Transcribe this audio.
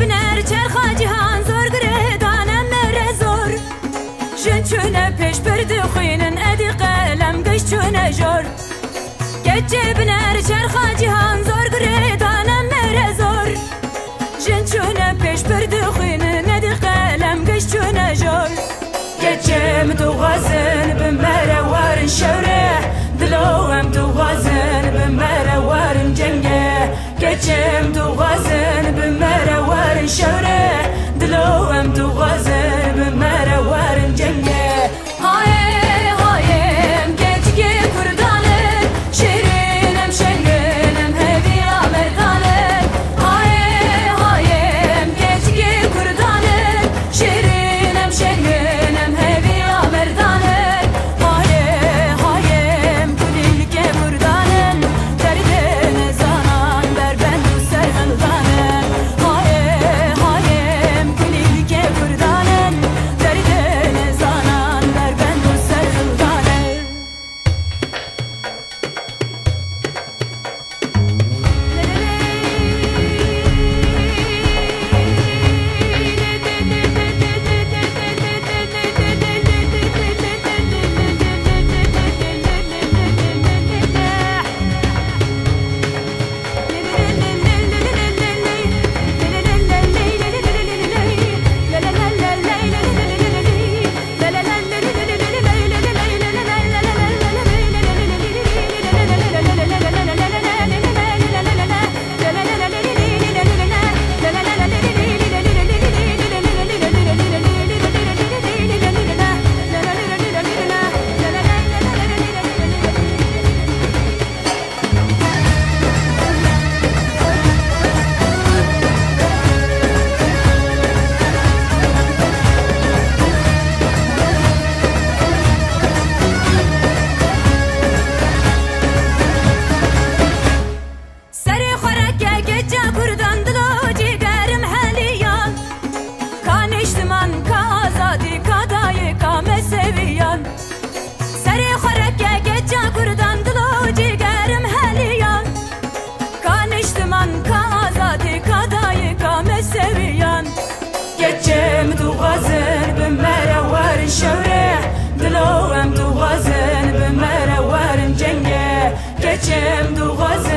biner çerxa cihan zor giredanem mere zor. Jin çöne peş birdi xuyinin edi qalem geç çöne jor. Gece biner çerxa cihan zor giredanem mere zor. Jin çöne peş birdi xuyinin edi qalem geç çöne jor. Gece mi tuğazın bimere varın şevre. Diloğum tuğazın bimere varın cenge. Geçim tuğazın bimere varın şevre. Diloğum tuğazın bimere varın cenge. Haye hayem geçki kurdanın. Şirinim şenginim heviya merdanın. Haye hayem geçki kurdanın. Şirinim şenginim heviya merdanın. Haye hayem kulilke kurdanın. Derdine zanan der ben bu serhandanın. Haye hayem kulilke kurdanın. Derdine zanan der ben bu serhandanın. Seri xoreke gece kurdan dilo cigerim heliyan. Kan içtiman ka azadi ka dayı ka meseviyan. Seri xoreke gece kurdan dilo cigerim heliyan. Kan içtiman ka azadi ka dayı ka meseviyan. Geçim tuğazın bimere varın şevre. Diloğum tuğazın bimere varın cenge. Geçim tuğazın